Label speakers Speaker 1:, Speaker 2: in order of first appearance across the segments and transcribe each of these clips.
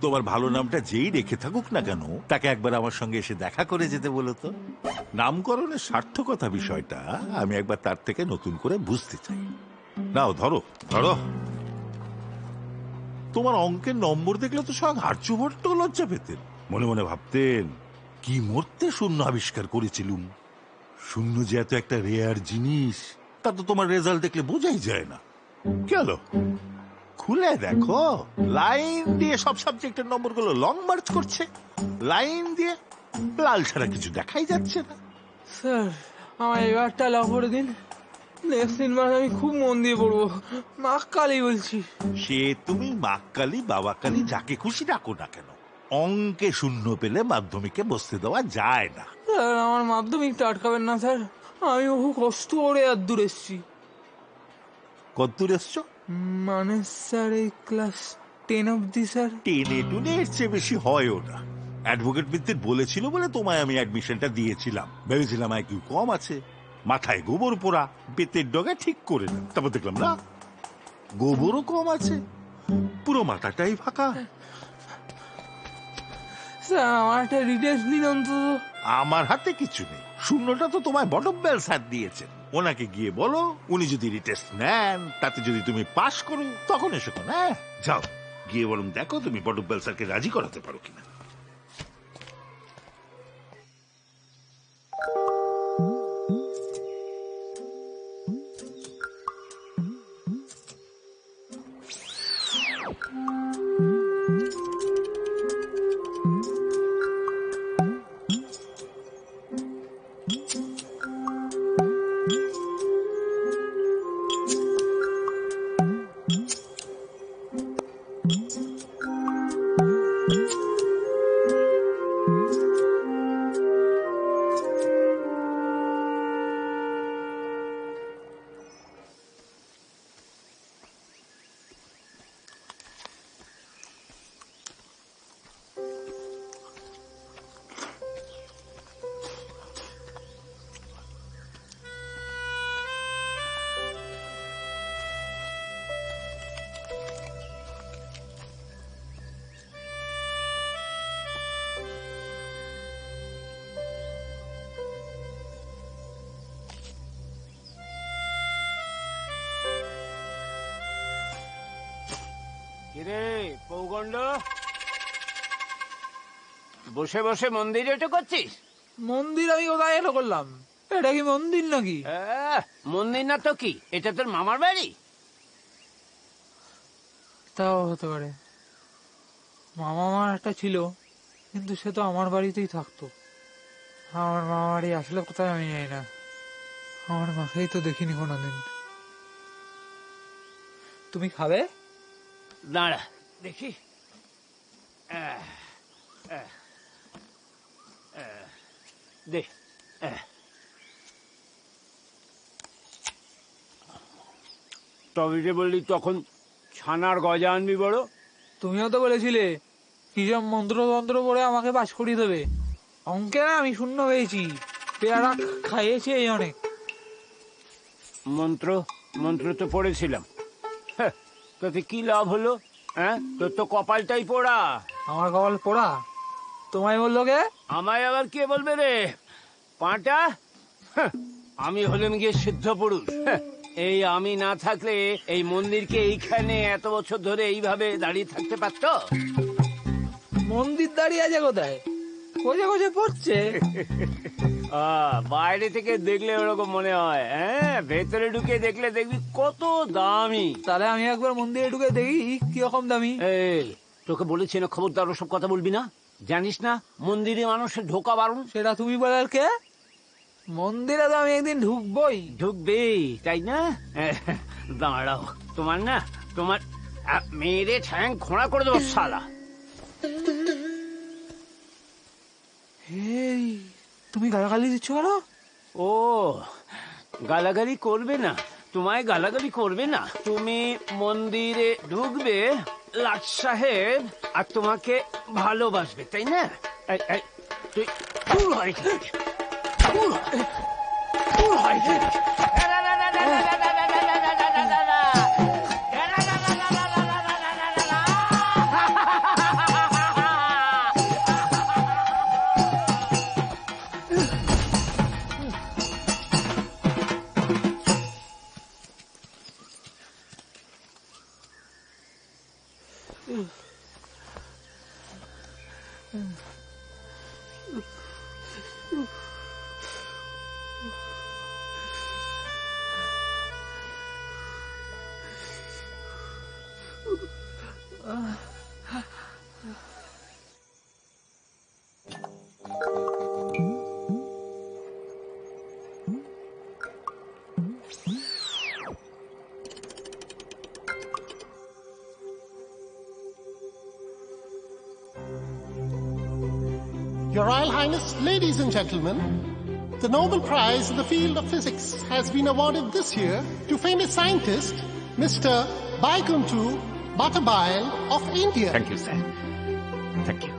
Speaker 1: তোমার ভালো নামটা যেই রেখে থাকুক না কেন, তাকে একবার আমার সঙ্গে এসে দেখা করে যেতে বলো তো। নামকরণের সার্থকতা বিষয়টা আমি একবার তার থেকে নতুন করে বুঝতে চাই। নাও ধরো ধরো। তোমার অঙ্কের নম্বর দেখলে তো সব হার্চুভট্ট লজ্জা পেতেন, মনে মনে ভাবতেন কি মরতে শূন্য আবিষ্কার করেছিলুম। শূন্য যে এত একটা রেয়ার জিনিস তা তো তোমার রেজাল্ট দেখলে বোঝাই যায় না। গেল খুলে দেখো, লাইন দিয়ে সব সাবজেক্টের নম্বরগুলো লং মার্চ করছে। লাইন দিয়ে লাল ছাড়া কিছু দেখাই যাচ্ছে না।
Speaker 2: স্যার আমার এবারটা লক করে দিন, নেক্সট দিনবার আমি খুব মন দিয়ে পড়বো। মা কালী বলছি।
Speaker 1: সে তুমি মা কালী বাবা কালী যাকে খুশি ডাকো না কেন, অঙ্কে শূন্য পেলে মাধ্যমিকে বসতে দেওয়া যায় না।
Speaker 2: স্যার আমার মাধ্যমিকটা আটকাবেন না স্যার, আমি বহু কষ্ট করে আর দূর এসছি।
Speaker 1: কতদূর এসছো?
Speaker 2: মানে স্যার এই ক্লাস 10 অবধি স্যার।
Speaker 1: টেনে টুনে এর চেয়ে বেশি হয়ও না। অ্যাডভোকেট মিত্র বলেছিল বলে তোমায় আমি অ্যাডমিশনটা দিয়েছিলাম। ভেবেছিলাম আইকিউ কম আছে, মাথায় গোবর পোড়া, বেতের ডগা ঠিক করে না। তারপর দেখলাম না, গোবরও কম আছে, পুরো মাথাটাই ফাঁকা।
Speaker 2: স্যার আমার একটা ডিটেলস দিন অন্তত।
Speaker 1: আমার হাতে কিছু নেই, শূন্যটা তো তোমায় বটব্বেল স্যার দিয়েছেন। ওনাকে গিয়ে বলো, উনি যদি রিটেস্ট নেন, তাতে যদি তুমি পাশ করো তখন এসো। না যাও গিয়ে বরং দেখো তুমি বটব্বেল স্যারকে রাজি করাতে পারো কিনা।
Speaker 3: পৌগণ্ড, বসে বসে মন্দিরে এটা করছিস?
Speaker 2: মন্দির আমি কোথায় এলো করলাম? এটা কি মন্দির নাকি?
Speaker 3: মন্দির না তো কি, এটা তোর মামার বাড়ি।
Speaker 2: তাও হতে পারে, মামা আমার একটা ছিল, কিন্তু সে তো আমার বাড়িতেই থাকতো। আমার মামা বাড়ি আসলে কোথায় আমি জানি না, আমার মাকেই তো দেখিনি কোনোদিন। তুমি খাবে?
Speaker 3: দাঁড়া দেখি। দে তবে যে বললি তখন ছানার গজা আনবি বড়।
Speaker 2: তুমিও তো বলেছিলে কিসব মন্ত্র তন্ত্র পড়ে আমাকে পাশ করিয়ে দেবে। অঙ্কে না আমি শূন্য পেয়েছি, পেয়ারা খাইয়েছি এই অনেক।
Speaker 3: মন্ত্র মন্ত্র তো পড়েছিলাম, তাতে কি লাভ হলো? হ্যাঁ, তোর তো কপালটাই পোড়া।
Speaker 2: আমার কপাল পোড়া? তোমায় বললো কে?
Speaker 3: আমায় আবার কে বলবে রে পাঁটা? আমি হলাম গিয়ে সিদ্ধ পুরুষ। এই আমি না থাকলে এই মন্দিরকে এইখানে এত বছর ধরে এইভাবে দাঁড়িয়ে থাকতে পারতো?
Speaker 2: মন্দির দাঁড়িয়ে আছে কোথায়? কোজে কোজে পড়ছে।
Speaker 3: বাইরে থেকে দেখলে ওরকম মনে হয়, হ্যাঁ ভেতরে ঢুকে দেখলে দেখবি কত দামি।
Speaker 2: তাহলে আমি একবার মন্দিরে ঢুকে দেখি কিরকম দামি।
Speaker 3: এই তোকে বলেছি না খবরদার ওসব কথা বলবি না, জানিস না মন্দিরে মানুষের ঢোকা বারণ।
Speaker 2: সেটা তুমি বলার কে? মন্দিরে তো আমি একদিন ঢুকবই।
Speaker 3: ঢুকবে তাই না? দাঁড়াও, তোমার না তোমার মেয়েরে ঠ্যাং খোঁড়া করে দেবো শালা।
Speaker 2: এই তুমি গালাগালি দিচ্ছ কেন?
Speaker 3: ও গালাগালি করবে না, তোমায় গালাগালি করবে না। তুমি মন্দিরে ঢুকবে, লাট সাহেব আর তোমাকে ভালোবাসবে তাই না? তুই দূর হয় দূর হয়।
Speaker 4: Your Royal Highness, ladies and gentlemen, the Nobel Prize in the field of physics has been awarded this year to famous scientist Mr. Baikuntu Bhattabai of India.
Speaker 5: Thank you, sir. Thank you.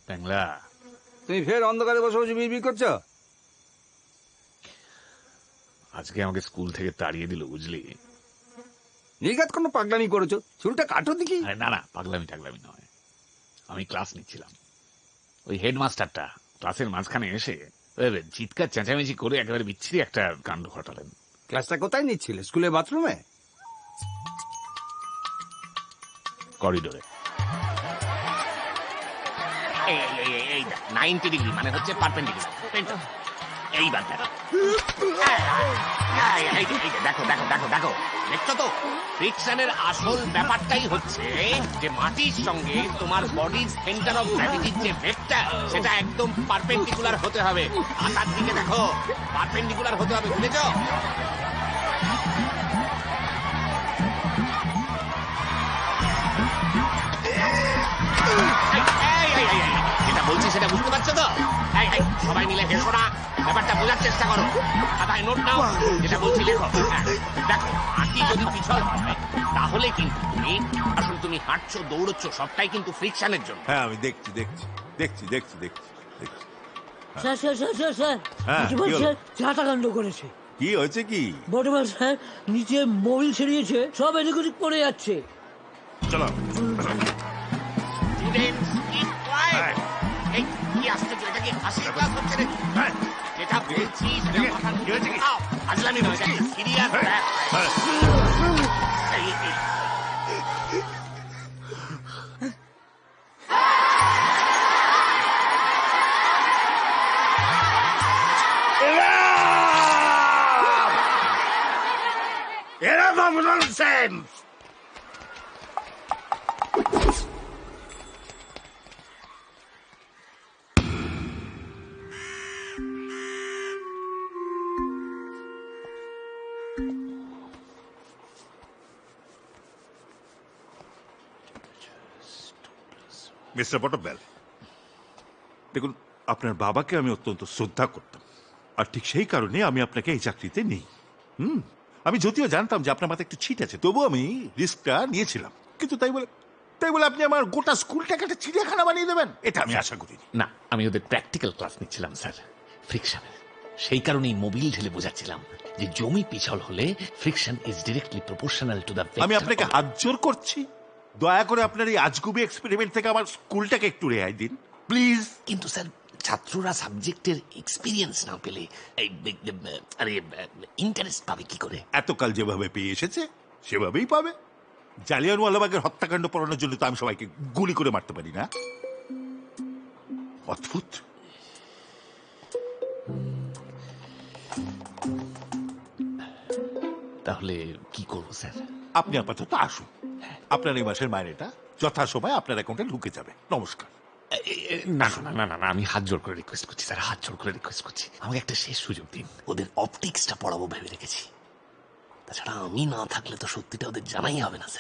Speaker 5: ট্যাংলা,
Speaker 6: তুমি ফের অন্ধকারে বসে বসে বিড়বিড় করছো?
Speaker 5: আজকে আমাকে school থেকে তাড়িয়ে দিল, বুঝলি?
Speaker 6: নির্ঘাত কোনো পাগলামি করেছো? চুলটা কাটো দেখি।
Speaker 5: আরে না না, পাগলামি টাগলামি নয়। আমি ক্লাস নিচ্ছিলাম, ওই হেডমাস্টারটা ক্লাসের মাঝখানে এসে চিৎকার চেঁচামেচি করে একেবারে বিচ্ছিরি একটা কাণ্ড ঘটালেন।
Speaker 6: ক্লাসটা কোথায় নিচ্ছিলে? স্কুলের বাথরুমে?
Speaker 5: করিডোরে। 90 ডিগ্রি মানে হচ্ছে পারপেন্ডিকুলার। এইবার দেখো, দেখো দেখো দেখো দেখো, দেখছো তো? ফ্রিকশনের আসল ব্যাপারটাই হচ্ছে যে মাটির সঙ্গে তোমার বডির সেন্টার অফ গ্র্যাভিটির যে ভেক্টর, সেটা একদম পারপেন্ডিকুলার হতে হবে। আকার দিকে দেখো, পারপেন্ডিকুলার হতে হবে, বুঝেছো? যেটা বলছি সেটা বুঝতে পারছো তো? সবাই মিলে হেসো না, ব্যাপারটা বোঝার চেষ্টা করো। খাতায় নোট নাও, যেটা বলছি লেখো। দেখো, হাঁটি যদি পিছল হয় তাহলে কিন্তু তুমি হাঁটছো, দৌড়চ্ছ, সবটাই কিন্তু ফ্রিকশনের জন্য।
Speaker 1: হ্যাঁ, আমি দেখছি দেখছি দেখছি দেখছি দেখছি দেখছি।
Speaker 7: Sir sir sir sir sir
Speaker 1: হ্যাঁ,
Speaker 7: বটবল
Speaker 1: কি হলো?
Speaker 7: স্যার চাটাকাণ্ড করেছে।
Speaker 1: কি হয়েছে কি?
Speaker 7: বটবল স্যার নিচে মোবিল ছিড়িয়েছে, সব এদিক ওদিক পড়ে যাচ্ছে।
Speaker 1: চলো।
Speaker 5: Students, keep quiet. এই কি আশ্চর্য, এটা কি হাসির ক্লাস হচ্ছে নাকি? যেটা বলছি সেটা মাথার মধ্যে ঢোকাও। আজলামি নয়, এটা সিরিয়াস ব্যাপার।
Speaker 1: এরকম ননসেন্স! মিস্টার বটবেল, দেখুন, আপনার বাবাকে আমি অত্যন্ত শ্রদ্ধা করতাম, আর ঠিক সেই কারণে আমি আপনাকে এই চাকরিতে নেই। আমি যদিও জানতাম যে আপনার মাথায় একটু ছিট আছে, তবু আমি রিস্কটা নিয়েছিলাম। কিন্তু তাই বলে আপনি আমার গোটা স্কুলটাকে একটা চিড়িয়াখানা বানিয়ে দেবেন, এটা আমি আশা করিনি।
Speaker 5: না, আমি ওদের প্র্যাকটিক্যাল ক্লাস নিচ্ছিলাম স্যার, ফ্রিকশনের। সেই কারণেই মোবিল ঢেলে বোঝাচ্ছিলাম যে জমি পিছল হলে friction is directly proportional to the.
Speaker 1: আমি আপনাকে হাত জোর করছি, দয়া করে আপনার এই আজগুবি এক্সপেরিমেন্ট থেকে আমার স্কুলটাকে একটু রেহাই দিন প্লিজ।
Speaker 5: কিন্তু স্যার, ছাত্ররা সাবজেক্টের এক্সপিরিয়েন্স না পেলে ইন্টারেস্ট পাবে কি করে?
Speaker 1: এতকাল যেভাবে পেয়ে এসেছে সেভাবেই পাবে। জালিয়ানওয়ালাবাগের হত্যাকাণ্ড পড়ানোর জন্য তো আমি সবাইকে গুলি করে মারতে পারি না। অদ্ভুত।
Speaker 5: তাহলে কি করবো স্যার?
Speaker 1: আপনি আপাতত আসুন, আপনার এই মাসের মাইনেটা যথাসময় আপনার অ্যাকাউন্টে ঢুকে যাবে। নমস্কার।
Speaker 5: না না না না না, আমি হাত জোর করে রিকোয়েস্ট করছি স্যার, হাত জোর করে রিকোয়েস্ট করছি, আমাকে একটা শেষ সুযোগ দিন। ওদের অপটিক্সটা পড়াবো ভেবে রেখেছি, তাছাড়া আমি না থাকলে তো সত্যিটা ওদের জানাই হবে না স্যার।